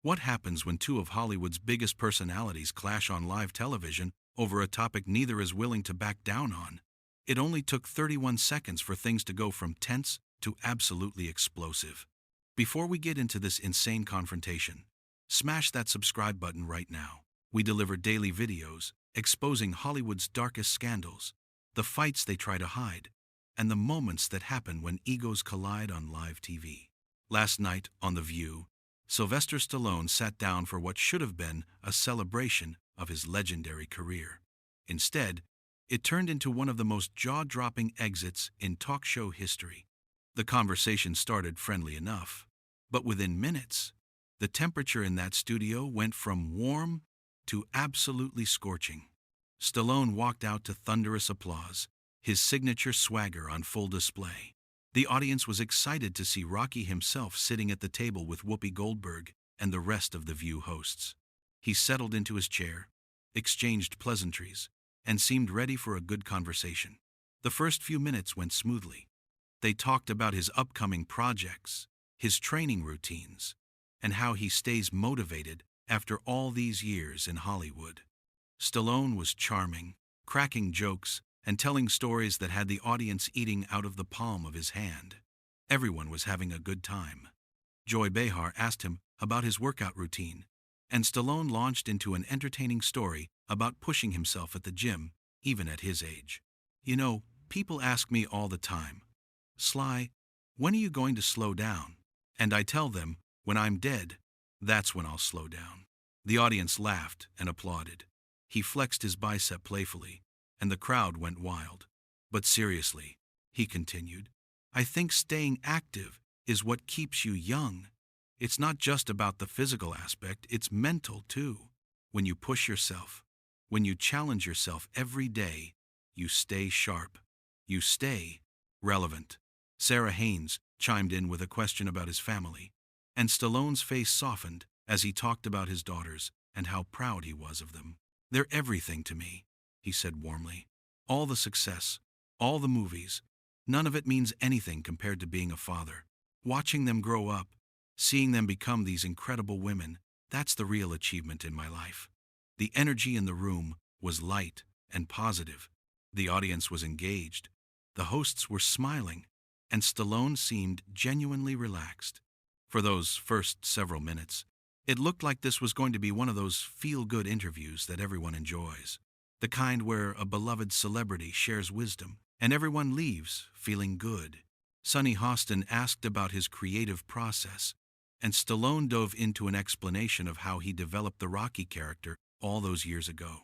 What happens when two of Hollywood's biggest personalities clash on live television over a topic neither is willing to back down on? It only took 31 seconds for things to go from tense to absolutely explosive. Before we get into this insane confrontation, smash that subscribe button right now. We deliver daily videos exposing Hollywood's darkest scandals, the fights they try to hide, and the moments that happen when egos collide on live TV. Last night on The View, Sylvester Stallone sat down for what should have been a celebration of his legendary career. Instead, it turned into one of the most jaw-dropping exits in talk show history. The conversation started friendly enough, but within minutes, the temperature in that studio went from warm to absolutely scorching. Stallone walked out to thunderous applause, his signature swagger on full display. The audience was excited to see Rocky himself sitting at the table with Whoopi Goldberg and the rest of the View hosts. He settled into his chair, exchanged pleasantries, and seemed ready for a good conversation. The first few minutes went smoothly. They talked about his upcoming projects, his training routines, and how he stays motivated after all these years in Hollywood. Stallone was charming, cracking jokes, and telling stories that had the audience eating out of the palm of his hand. Everyone was having a good time. Joy Behar asked him about his workout routine, and Stallone launched into an entertaining story about pushing himself at the gym, even at his age. You know, people ask me all the time, "Sly, when are you going to slow down?" And I tell them, when I'm dead, that's when I'll slow down. The audience laughed and applauded. He flexed his bicep playfully, and the crowd went wild. But seriously, he continued, I think staying active is what keeps you young. It's not just about the physical aspect, it's mental too. When you push yourself, when you challenge yourself every day, you stay sharp. You stay relevant. Sarah Haynes chimed in with a question about his family, and Stallone's face softened as he talked about his daughters and how proud he was of them. They're everything to me, he said warmly. All the success, all the movies, none of it means anything compared to being a father. Watching them grow up, seeing them become these incredible women, that's the real achievement in my life. The energy in the room was light and positive. The audience was engaged. The hosts were smiling, and Stallone seemed genuinely relaxed. For those first several minutes, it looked like this was going to be one of those feel-good interviews that everyone enjoys. The kind where a beloved celebrity shares wisdom, and everyone leaves feeling good. Sonny Hostin asked about his creative process, and Stallone dove into an explanation of how he developed the Rocky character all those years ago.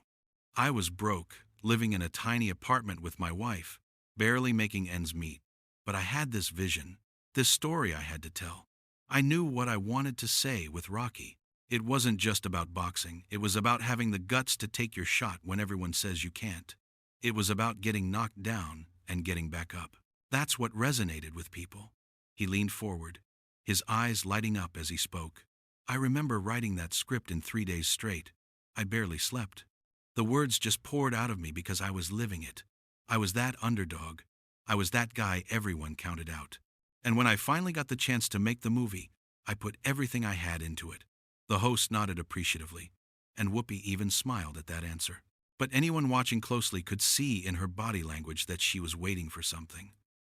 I was broke, living in a tiny apartment with my wife, barely making ends meet. But I had this vision, this story I had to tell. I knew what I wanted to say with Rocky. It wasn't just about boxing. It was about having the guts to take your shot when everyone says you can't. It was about getting knocked down and getting back up. That's what resonated with people. He leaned forward, his eyes lighting up as he spoke. I remember writing that script in 3 days straight. I barely slept. The words just poured out of me because I was living it. I was that underdog. I was that guy everyone counted out. And when I finally got the chance to make the movie, I put everything I had into it. The host nodded appreciatively, and Whoopi even smiled at that answer. But anyone watching closely could see in her body language that she was waiting for something,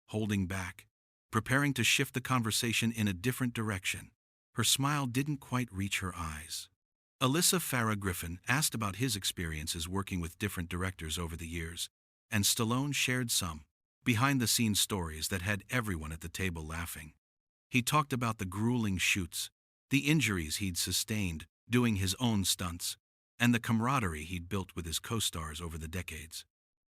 holding back, preparing to shift the conversation in a different direction. Her smile didn't quite reach her eyes. Alyssa Farah Griffin asked about his experiences working with different directors over the years, and Stallone shared some behind-the-scenes stories that had everyone at the table laughing. He talked about the grueling shoots, the injuries he'd sustained doing his own stunts, and the camaraderie he'd built with his co-stars over the decades.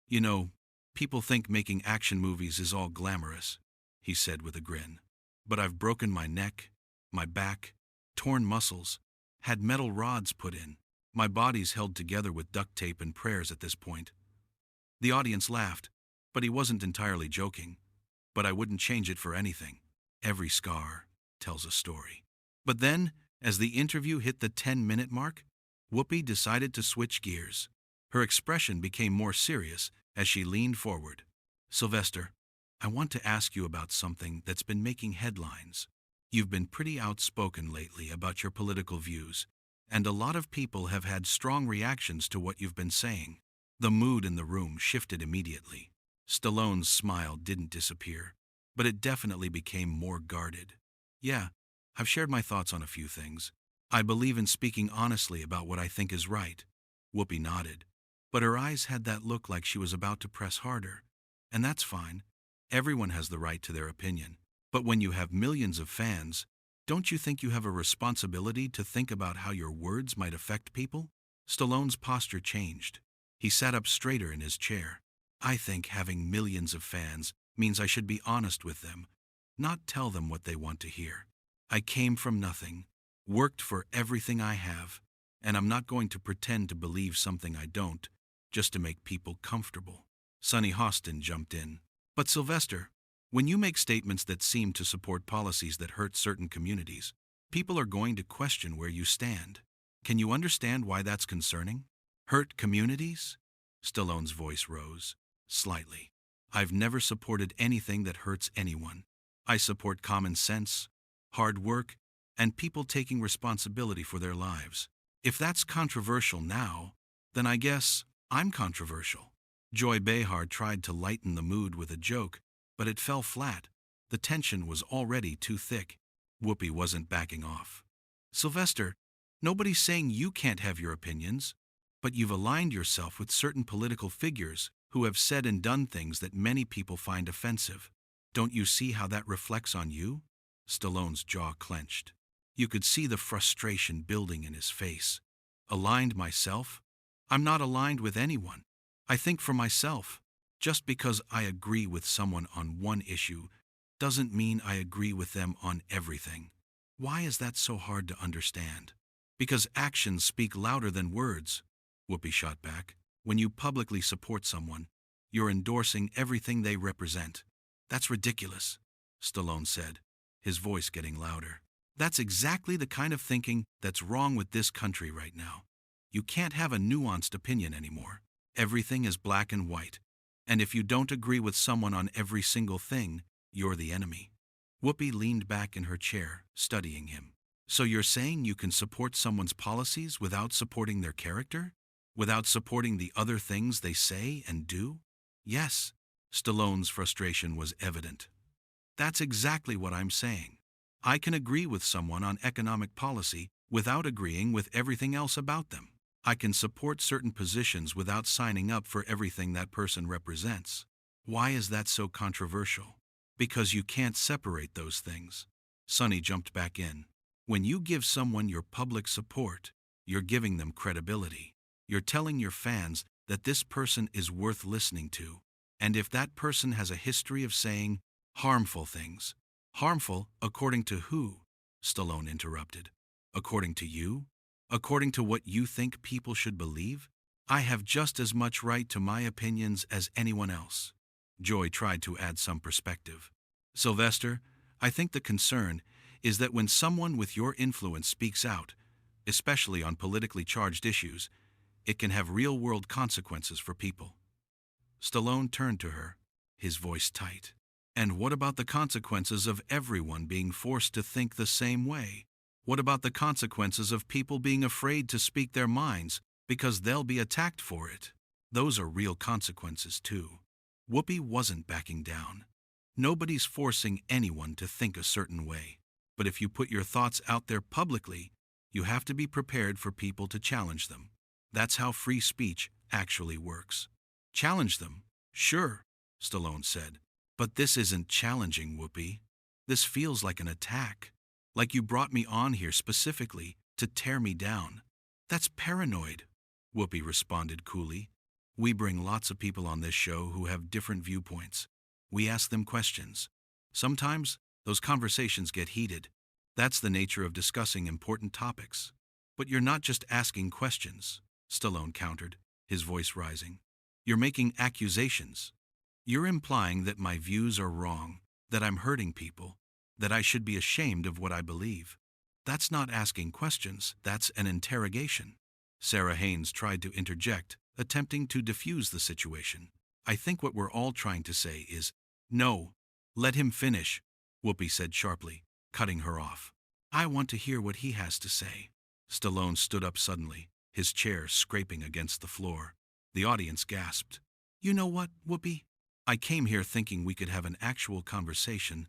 You know, people think making action movies is all glamorous, he said with a grin. But I've broken my neck, my back, torn muscles, had metal rods put in. My body's held together with duct tape and prayers at this point. The audience laughed, but he wasn't entirely joking. But I wouldn't change it for anything. Every scar tells a story. But then, as the interview hit the 10-minute mark, Whoopi decided to switch gears. Her expression became more serious as she leaned forward. Sylvester, I want to ask you about something that's been making headlines. You've been pretty outspoken lately about your political views, and a lot of people have had strong reactions to what you've been saying. The mood in the room shifted immediately. Stallone's smile didn't disappear, but it definitely became more guarded. Yeah, I've shared my thoughts on a few things. I believe in speaking honestly about what I think is right. Whoopi nodded, but her eyes had that look like she was about to press harder. And that's fine. Everyone has the right to their opinion. But when you have millions of fans, don't you think you have a responsibility to think about how your words might affect people? Stallone's posture changed. He sat up straighter in his chair. I think having millions of fans means I should be honest with them, not tell them what they want to hear. I came from nothing, worked for everything I have, and I'm not going to pretend to believe something I don't, just to make people comfortable. Sonny Hostin jumped in. But Sylvester, when you make statements that seem to support policies that hurt certain communities, people are going to question where you stand. Can you understand why that's concerning? Hurt communities? Stallone's voice rose, slightly. I've never supported anything that hurts anyone. I support common sense, hard work, and people taking responsibility for their lives. If that's controversial now, then I guess I'm controversial. Joy Behar tried to lighten the mood with a joke, but it fell flat. The tension was already too thick. Whoopi wasn't backing off. Sylvester, nobody's saying you can't have your opinions, but you've aligned yourself with certain political figures who have said and done things that many people find offensive. Don't you see how that reflects on you? Stallone's jaw clenched. You could see the frustration building in his face. Aligned myself? I'm not aligned with anyone. I think for myself. Just because I agree with someone on one issue doesn't mean I agree with them on everything. Why is that so hard to understand? Because actions speak louder than words, Whoopi shot back. When you publicly support someone, you're endorsing everything they represent. That's ridiculous, Stallone said, his voice getting louder. That's exactly the kind of thinking that's wrong with this country right now. You can't have a nuanced opinion anymore. Everything is black and white. And if you don't agree with someone on every single thing, you're the enemy. Whoopi leaned back in her chair, studying him. So you're saying you can support someone's policies without supporting their character? Without supporting the other things they say and do? Yes. Stallone's frustration was evident. That's exactly what I'm saying. I can agree with someone on economic policy without agreeing with everything else about them. I can support certain positions without signing up for everything that person represents. Why is that so controversial? Because you can't separate those things. Sonny jumped back in. When you give someone your public support, you're giving them credibility. You're telling your fans that this person is worth listening to. And if that person has a history of saying harmful things, harmful according to who? Stallone interrupted. According to you? According to what you think people should believe? I have just as much right to my opinions as anyone else. Joy tried to add some perspective. Sylvester, I think the concern is that when someone with your influence speaks out, especially on politically charged issues, it can have real-world consequences for people. Stallone turned to her, his voice tight. And what about the consequences of everyone being forced to think the same way? What about the consequences of people being afraid to speak their minds because they'll be attacked for it? Those are real consequences too. Whoopi wasn't backing down. Nobody's forcing anyone to think a certain way. But if you put your thoughts out there publicly, you have to be prepared for people to challenge them. That's how free speech actually works. Challenge them? Sure, Stallone said. But this isn't challenging, Whoopi. This feels like an attack. Like you brought me on here specifically to tear me down. That's paranoid, Whoopi responded coolly. We bring lots of people on this show who have different viewpoints. We ask them questions. Sometimes those conversations get heated. That's the nature of discussing important topics. But you're not just asking questions, Stallone countered, his voice rising. You're making accusations. You're implying that my views are wrong, that I'm hurting people, that I should be ashamed of what I believe. That's not asking questions, that's an interrogation. Sarah Haynes tried to interject, attempting to defuse the situation. I think what we're all trying to say is, no, let him finish, Whoopi said sharply. cutting her off. I want to hear what he has to say. Stallone stood up suddenly, his chair scraping against the floor. The audience gasped. You know what, Whoopi? I came here thinking we could have an actual conversation,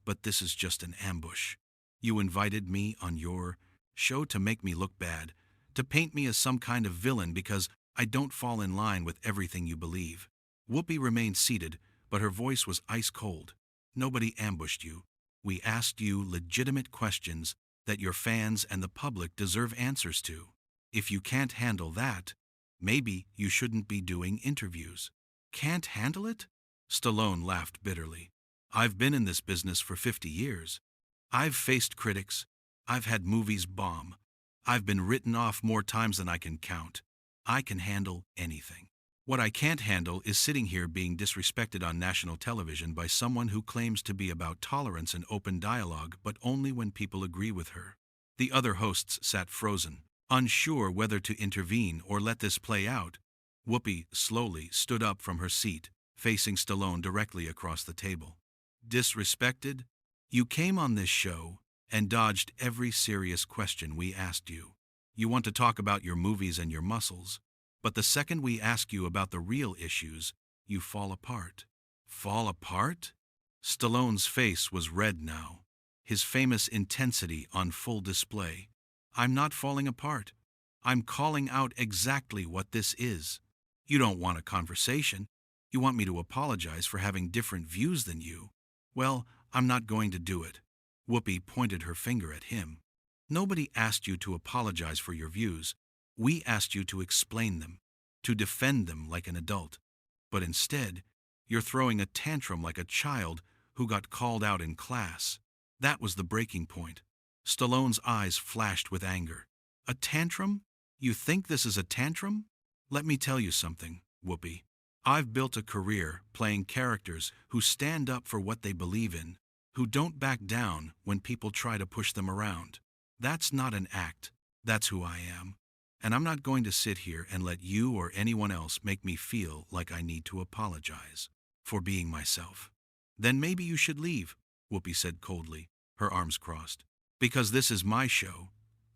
but this is just an ambush. You invited me on your show to make me look bad, to paint me as some kind of villain because I don't fall in line with everything you believe. Whoopi remained seated, but her voice was ice cold. Nobody ambushed you. We asked you legitimate questions that your fans and the public deserve answers to. If you can't handle that, maybe you shouldn't be doing interviews. Can't handle it? Stallone laughed bitterly. I've been in this business for 50 years. I've faced critics. I've had movies bomb. I've been written off more times than I can count. I can handle anything. What I can't handle is sitting here being disrespected on national television by someone who claims to be about tolerance and open dialogue, but only when people agree with her. The other hosts sat frozen, unsure whether to intervene or let this play out. Whoopi slowly stood up from her seat, facing Stallone directly across the table. Disrespected? You came on this show and dodged every serious question we asked you. You want to talk about your movies and your muscles, but the second we ask you about the real issues, you fall apart. Fall apart? Stallone's face was red now, his famous intensity on full display. I'm not falling apart. I'm calling out exactly what this is. You don't want a conversation. You want me to apologize for having different views than you. Well, I'm not going to do it. Whoopi pointed her finger at him. Nobody asked you to apologize for your views. We asked you to explain them, to defend them like an adult. But instead, you're throwing a tantrum like a child who got called out in class. That was the breaking point. Stallone's eyes flashed with anger. A tantrum? You think this is a tantrum? Let me tell you something, Whoopi. I've built a career playing characters who stand up for what they believe in, who don't back down when people try to push them around. That's not an act. That's who I am. And I'm not going to sit here and let you or anyone else make me feel like I need to apologize for being myself. Then maybe you should leave, Whoopi said coldly, her arms crossed. Because this is my show,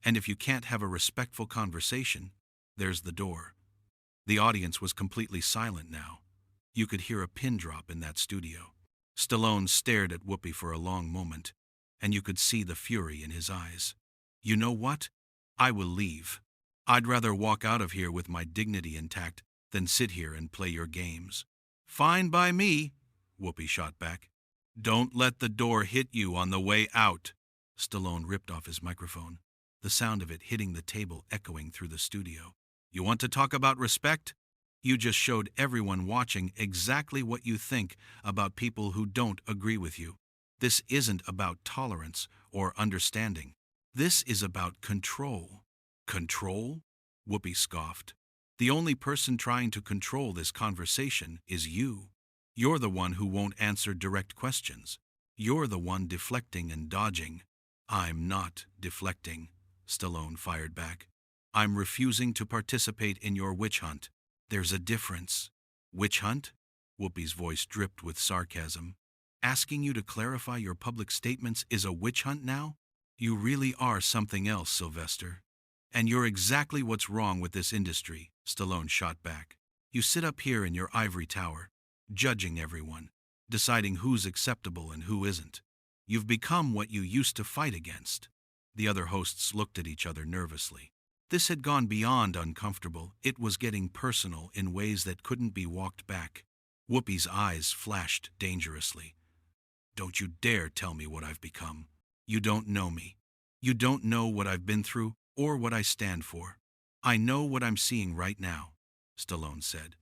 and if you can't have a respectful conversation, there's the door. The audience was completely silent now. You could hear a pin drop in that studio. Stallone stared at Whoopi for a long moment, and you could see the fury in his eyes. You know what? I will leave. I'd rather walk out of here with my dignity intact than sit here and play your games. Fine by me, Whoopi shot back. Don't let the door hit you on the way out. Stallone ripped off his microphone, the sound of it hitting the table echoing through the studio. You want to talk about respect? You just showed everyone watching exactly what you think about people who don't agree with you. This isn't about tolerance or understanding. This is about control. Control? Whoopi scoffed. The only person trying to control this conversation is you. You're the one who won't answer direct questions. You're the one deflecting and dodging. I'm not deflecting, Stallone fired back. I'm refusing to participate in your witch hunt. There's a difference. Witch hunt? Whoopi's voice dripped with sarcasm. Asking you to clarify your public statements is a witch hunt now? You really are something else, Sylvester. And you're exactly what's wrong with this industry, Stallone shot back. You sit up here in your ivory tower, judging everyone, deciding who's acceptable and who isn't. You've become what you used to fight against. The other hosts looked at each other nervously. This had gone beyond uncomfortable. It was getting personal in ways that couldn't be walked back. Whoopi's eyes flashed dangerously. Don't you dare tell me what I've become. You don't know me. You don't know what I've been through or what I stand for. I know what I'm seeing right now, Stallone said.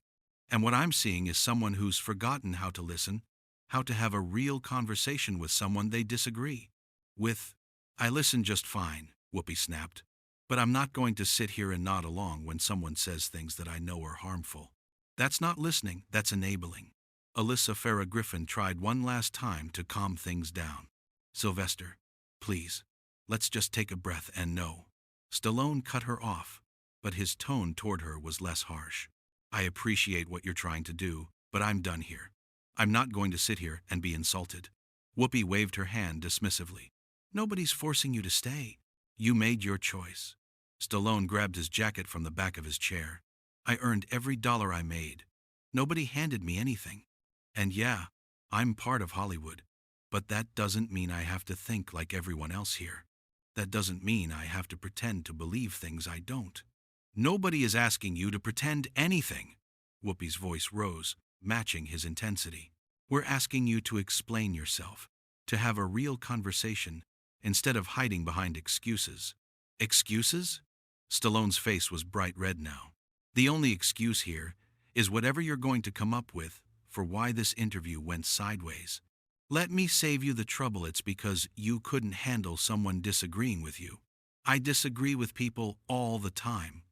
And what I'm seeing is someone who's forgotten how to listen, how to have a real conversation with someone they disagree with. I listen just fine, Whoopi snapped. But I'm not going to sit here and nod along when someone says things that I know are harmful. That's not listening, that's enabling. Alyssa Farah Griffin tried one last time to calm things down. Sylvester, please, let's just take a breath and know. Stallone cut her off, but his tone toward her was less harsh. I appreciate what you're trying to do, but I'm done here. I'm not going to sit here and be insulted. Whoopi waved her hand dismissively. Nobody's forcing you to stay. You made your choice. Stallone grabbed his jacket from the back of his chair. I earned every dollar I made. Nobody handed me anything. And yeah, I'm part of Hollywood. But that doesn't mean I have to think like everyone else here. That doesn't mean I have to pretend to believe things I don't. Nobody is asking you to pretend anything. Whoopi's voice rose, matching his intensity. We're asking you to explain yourself, to have a real conversation, instead of hiding behind excuses. Excuses? Stallone's face was bright red now. The only excuse here is whatever you're going to come up with for why this interview went sideways. Let me save you the trouble. It's because you couldn't handle someone disagreeing with you. I disagree with people all the time,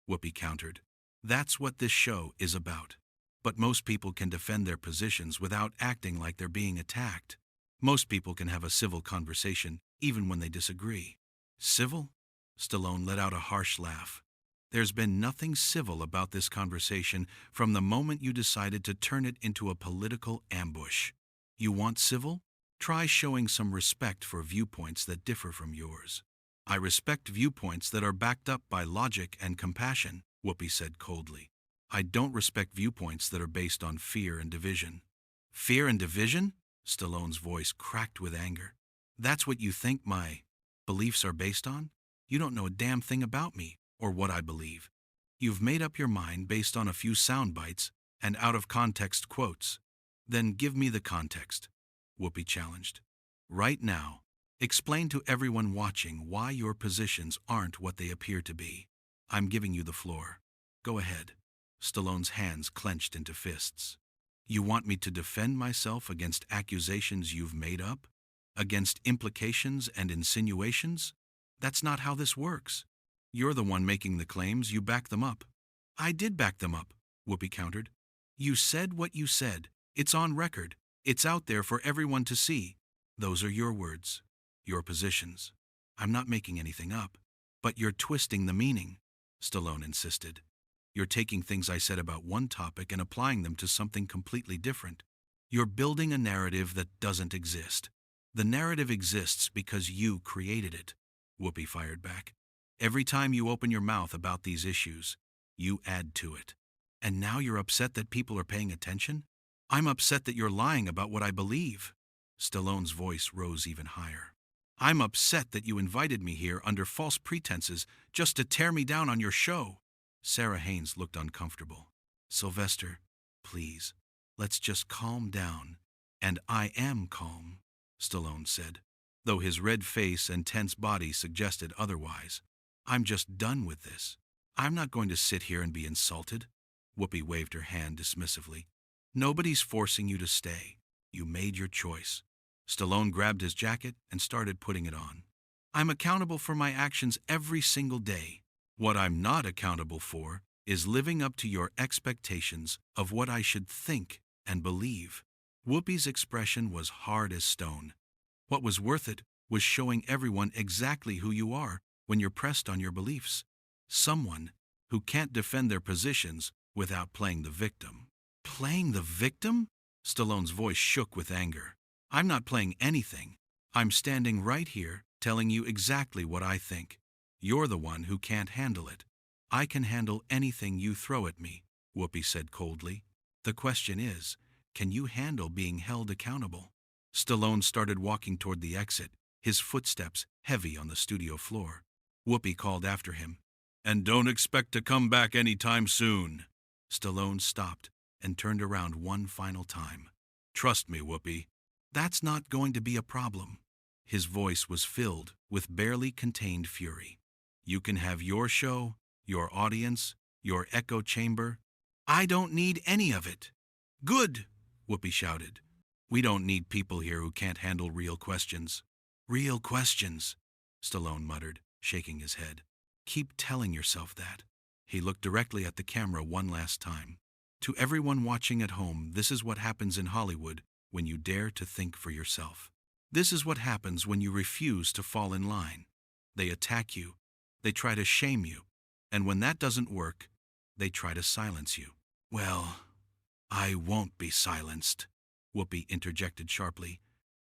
Whoopi countered. That's what this show is about. But most people can defend their positions without acting like they're being attacked. Most people can have a civil conversation even when they disagree. Civil? Stallone let out a harsh laugh. There's been nothing civil about this conversation from the moment you decided to turn it into a political ambush. You want civil? Try showing some respect for viewpoints that differ from yours. I respect viewpoints that are backed up by logic and compassion, Whoopi said coldly. I don't respect viewpoints that are based on fear and division. Fear and division? Stallone's voice cracked with anger. That's what you think my beliefs are based on? You don't know a damn thing about me or what I believe. You've made up your mind based on a few sound bites and out-of-context quotes. Then give me the context, Whoopi challenged. Right now, explain to everyone watching why your positions aren't what they appear to be. I'm giving you the floor. Go ahead. Stallone's hands clenched into fists. You want me to defend myself against accusations you've made up? Against implications and insinuations? That's not how this works. You're the one making the claims, you back them up. I did back them up, Whoopi countered. You said what you said. It's on record. It's out there for everyone to see. Those are your words, your positions. I'm not making anything up. But you're twisting the meaning, Stallone insisted. You're taking things I said about one topic and applying them to something completely different. You're building a narrative that doesn't exist. The narrative exists because you created it, Whoopi fired back. Every time you open your mouth about these issues, you add to it. And now you're upset that people are paying attention? I'm upset that you're lying about what I believe. Stallone's voice rose even higher. I'm upset that you invited me here under false pretenses just to tear me down on your show. Sarah Haynes looked uncomfortable. Sylvester, please, let's just calm down. And I am calm, Stallone said, though his red face and tense body suggested otherwise. I'm just done with this. I'm not going to sit here and be insulted. Whoopi waved her hand dismissively. Nobody's forcing you to stay. You made your choice. Stallone grabbed his jacket and started putting it on. I'm accountable for my actions every single day. What I'm not accountable for is living up to your expectations of what I should think and believe. Whoopi's expression was hard as stone. What was worth it was showing everyone exactly who you are when you're pressed on your beliefs. Someone who can't defend their positions without playing the victim. Playing the victim? Stallone's voice shook with anger. I'm not playing anything. I'm standing right here telling you exactly what I think. You're the one who can't handle it. I can handle anything you throw at me, Whoopi said coldly. The question is, can you handle being held accountable? Stallone started walking toward the exit, his footsteps heavy on the studio floor. Whoopi called after him. And don't expect to come back anytime soon. Stallone stopped and turned around one final time. Trust me, Whoopi. That's not going to be a problem. His voice was filled with barely contained fury. You can have your show, your audience, your echo chamber. I don't need any of it. Good, Whoopi shouted. We don't need people here who can't handle real questions. Real questions, Stallone muttered, shaking his head. Keep telling yourself that. He looked directly at the camera one last time. To everyone watching at home, this is what happens in Hollywood when you dare to think for yourself. This is what happens when you refuse to fall in line. They attack you. They try to shame you. And when that doesn't work, they try to silence you. Well, I won't be silenced, Whoopi interjected sharply.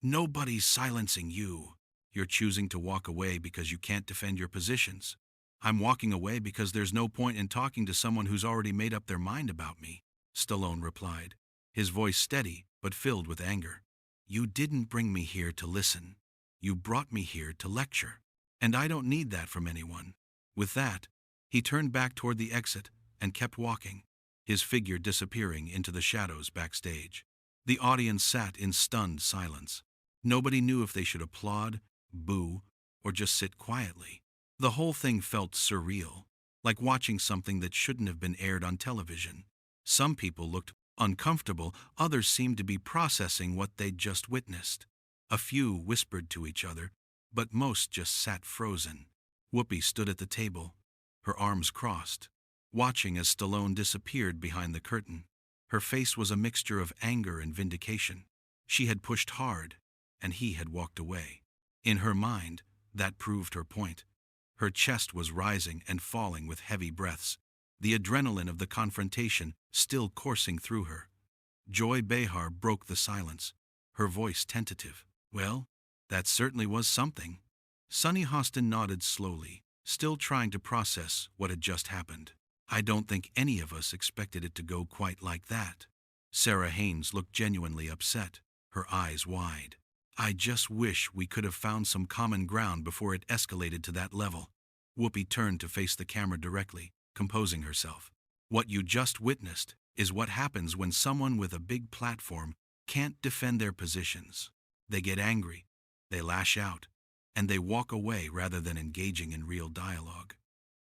Nobody's silencing you. You're choosing to walk away because you can't defend your positions. I'm walking away because there's no point in talking to someone who's already made up their mind about me, Stallone replied, his voice steady but filled with anger. You didn't bring me here to listen. You brought me here to lecture. And I don't need that from anyone. With that, he turned back toward the exit and kept walking, his figure disappearing into the shadows backstage. The audience sat in stunned silence. Nobody knew if they should applaud, boo, or just sit quietly. The whole thing felt surreal, like watching something that shouldn't have been aired on television. Some people looked uncomfortable, others seemed to be processing what they'd just witnessed. A few whispered to each other, but most just sat frozen. Whoopi stood at the table, her arms crossed, watching as Stallone disappeared behind the curtain. Her face was a mixture of anger and vindication. She had pushed hard, and he had walked away. In her mind, that proved her point. Her chest was rising and falling with heavy breaths, the adrenaline of the confrontation still coursing through her. Joy Behar broke the silence, her voice tentative. Well, that certainly was something. Sonny Hostin nodded slowly, still trying to process what had just happened. I don't think any of us expected it to go quite like that. Sarah Haynes looked genuinely upset, her eyes wide. I just wish we could have found some common ground before it escalated to that level. Whoopi turned to face the camera directly, composing herself. What you just witnessed is what happens when someone with a big platform can't defend their positions. They get angry, they lash out, and they walk away rather than engaging in real dialogue.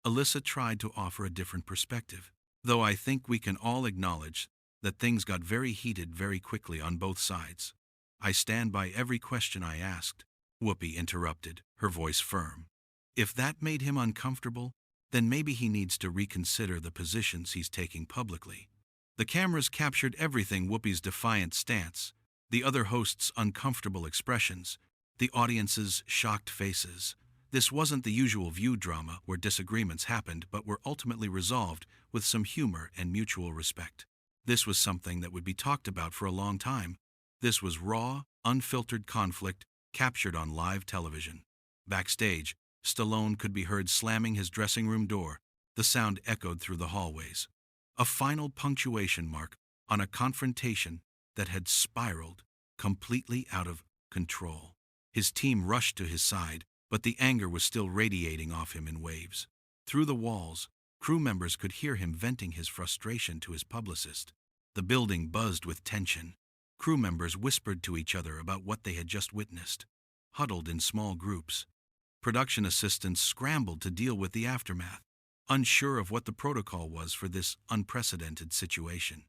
Alyssa tried to offer a different perspective, though I think we can all acknowledge that things got very heated very quickly on both sides. I stand by every question I asked, Whoopi interrupted, her voice firm. If that made him uncomfortable, then maybe he needs to reconsider the positions he's taking publicly. The cameras captured everything: Whoopi's defiant stance, the other hosts' uncomfortable expressions, the audience's shocked faces. This wasn't the usual View drama where disagreements happened but were ultimately resolved with some humor and mutual respect. This was something that would be talked about for a long time. This was raw, unfiltered conflict captured on live television. Backstage, Stallone could be heard slamming his dressing room door. The sound echoed through the hallways. A final punctuation mark on a confrontation that had spiraled completely out of control. His team rushed to his side, but the anger was still radiating off him in waves. Through the walls, crew members could hear him venting his frustration to his publicist. The building buzzed with tension. Crew members whispered to each other about what they had just witnessed, huddled in small groups. Production assistants scrambled to deal with the aftermath, unsure of what the protocol was for this unprecedented situation.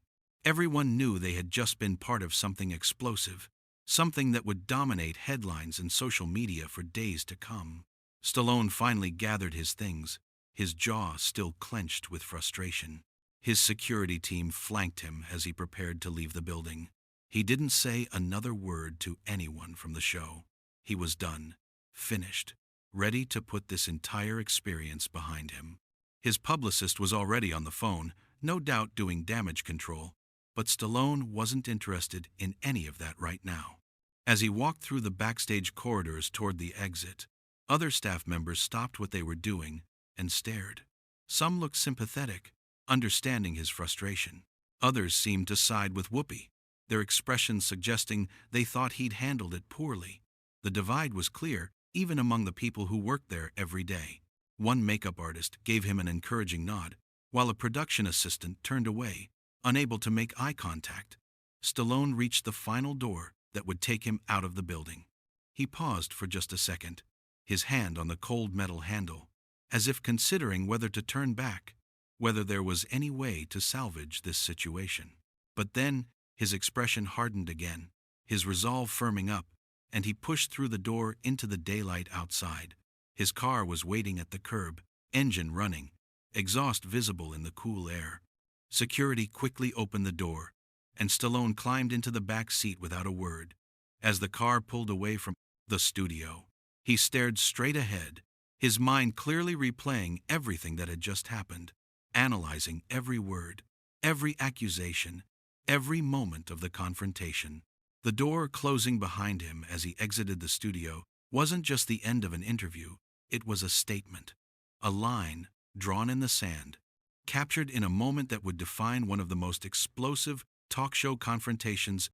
Everyone knew they had just been part of something explosive, something that would dominate headlines and social media for days to come. Stallone finally gathered his things, his jaw still clenched with frustration. His security team flanked him as he prepared to leave the building. He didn't say another word to anyone from the show. He was done, finished, ready to put this entire experience behind him. His publicist was already on the phone, no doubt doing damage control, but Stallone wasn't interested in any of that right now. As he walked through the backstage corridors toward the exit, other staff members stopped what they were doing and stared. Some looked sympathetic, understanding his frustration. Others seemed to side with Whoopi, their expressions suggesting they thought he'd handled it poorly. The divide was clear, even among the people who worked there every day. One makeup artist gave him an encouraging nod, while a production assistant turned away, unable to make eye contact. Stallone reached the final door that would take him out of the building. He paused for just a second, his hand on the cold metal handle, as if considering whether to turn back, whether there was any way to salvage this situation. But then, his expression hardened again, his resolve firming up, and he pushed through the door into the daylight outside. His car was waiting at the curb, engine running, exhaust visible in the cool air. Security quickly opened the door, and Stallone climbed into the back seat without a word. As the car pulled away from the studio, he stared straight ahead, his mind clearly replaying everything that had just happened, analyzing every word, every accusation, every moment of the confrontation. The door closing behind him as he exited the studio wasn't just the end of an interview, it was a statement. A line, drawn in the sand, captured in a moment that would define one of the most explosive talk show confrontations